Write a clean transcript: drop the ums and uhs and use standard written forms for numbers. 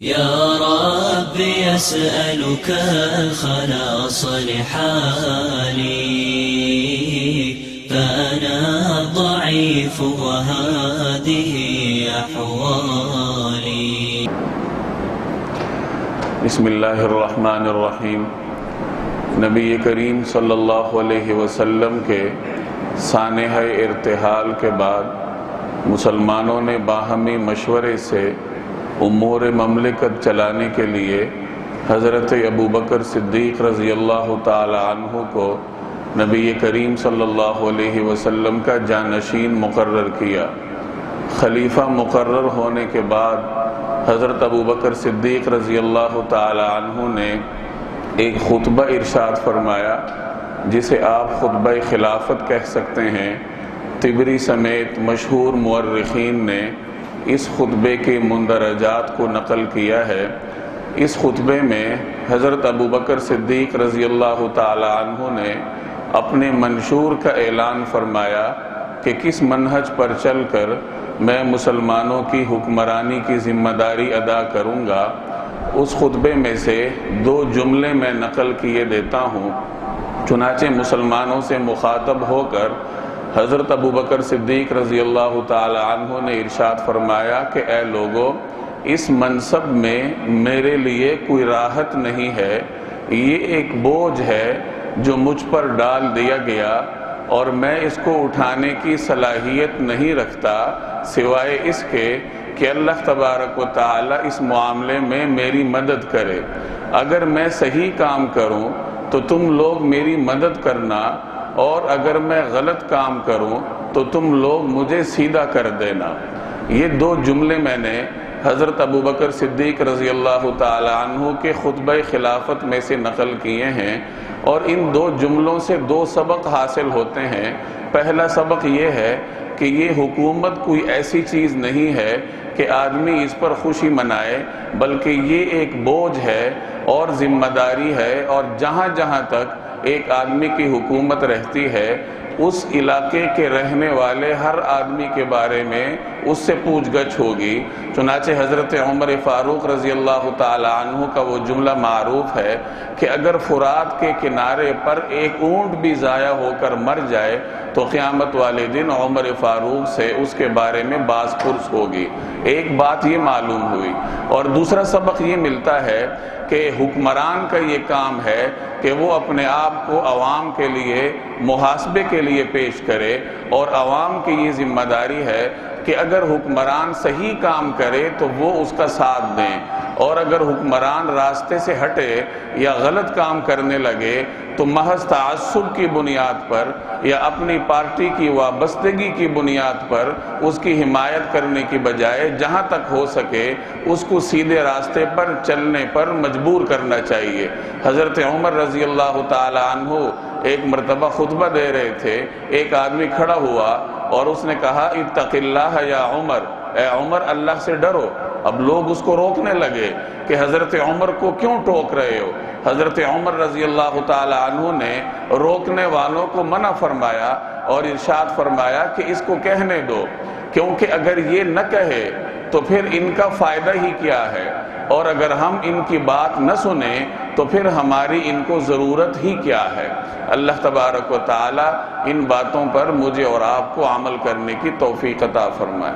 يا رب يسألك الخلاص لحالي فأنا ضعيف وهذه أحوالي. بسم اللہ الرحمن الرحیم. نبی کریم صلی اللہ علیہ وسلم کے سانحہ ارتحال کے بعد مسلمانوں نے باہمی مشورے سے امور مملکت چلانے کے لیے حضرت ابوبکر صدیق رضی اللہ تعالی عنہ کو نبی کریم صلی اللہ علیہ وسلم کا جانشین مقرر کیا. خلیفہ مقرر ہونے کے بعد حضرت ابوبکر صدیق رضی اللہ تعالی عنہ نے ایک خطبہ ارشاد فرمایا جسے آپ خطبہ خلافت کہہ سکتے ہیں. طبری سمیت مشہور مورخین نے اس خطبے کے مندرجات کو نقل کیا ہے. اس خطبے میں حضرت ابوبکر صدیق رضی اللہ تعالی عنہ نے اپنے منشور کا اعلان فرمایا کہ کس منہج پر چل کر میں مسلمانوں کی حکمرانی کی ذمہ داری ادا کروں گا. اس خطبے میں سے 2 جملے میں نقل کیے دیتا ہوں. چنانچہ مسلمانوں سے مخاطب ہو کر حضرت ابوبکر صدیق رضی اللہ تعالی عنہ نے ارشاد فرمایا کہ اے لوگو، اس منصب میں میرے لیے کوئی راحت نہیں ہے. یہ ایک بوجھ ہے جو مجھ پر ڈال دیا گیا اور میں اس کو اٹھانے کی صلاحیت نہیں رکھتا سوائے اس کے کہ اللہ تبارک و تعالی اس معاملے میں میری مدد کرے. اگر میں صحیح کام کروں تو تم لوگ میری مدد کرنا، اور اگر میں غلط کام کروں تو تم لوگ مجھے سیدھا کر دینا. یہ 2 جملے میں نے حضرت ابوبکر صدیق رضی اللہ تعالی عنہ کے خطبہ خلافت میں سے نقل کیے ہیں، اور ان 2 جملوں سے 2 سبق حاصل ہوتے ہیں. پہلا سبق یہ ہے کہ یہ حکومت کوئی ایسی چیز نہیں ہے کہ آدمی اس پر خوشی منائے، بلکہ یہ ایک بوجھ ہے اور ذمہ داری ہے، اور جہاں جہاں تک ایک آدمی کی حکومت رہتی ہے اس علاقے کے رہنے والے ہر آدمی کے بارے میں اس سے پوچھ گچھ ہوگی. چنانچہ حضرت عمر فاروق رضی اللہ تعالی عنہ کا وہ جملہ معروف ہے کہ اگر فرات کے کنارے پر ایک اونٹ بھی ضائع ہو کر مر جائے تو قیامت والے دن عمر فاروق سے اس کے بارے میں باز پرس ہوگی. ایک بات یہ معلوم ہوئی. اور دوسرا سبق یہ ملتا ہے کہ حکمران کا یہ کام ہے کہ وہ اپنے آپ کو عوام کے لیے محاسبے کے لیے پیش کرے، اور عوام کی یہ ذمہ داری ہے کہ اگر حکمران صحیح کام کرے تو وہ اس کا ساتھ دیں، اور اگر حکمران راستے سے ہٹے یا غلط کام کرنے لگے تو محض تعصب کی بنیاد پر یا اپنی پارٹی کی وابستگی کی بنیاد پر اس کی حمایت کرنے کی بجائے جہاں تک ہو سکے اس کو سیدھے راستے پر چلنے پر مجبور کرنا چاہیے. حضرت عمر رضی اللہ تعالی عنہ ایک مرتبہ خطبہ دے رہے تھے. ایک آدمی کھڑا ہوا اور اس نے کہا اتق اللہ یا عمر، اے عمر اللہ سے ڈرو. اب لوگ اس کو روکنے لگے کہ حضرت عمر کو کیوں ٹوک رہے ہو. حضرت عمر رضی اللہ تعالی عنہ نے روکنے والوں کو منع فرمایا اور ارشاد فرمایا کہ اس کو کہنے دو، کیونکہ اگر یہ نہ کہے تو پھر ان کا فائدہ ہی کیا ہے، اور اگر ہم ان کی بات نہ سنیں تو پھر ہماری ان کو ضرورت ہی کیا ہے. اللہ تبارک و تعالی ان باتوں پر مجھے اور آپ کو عمل کرنے کی توفیق عطا فرمائے.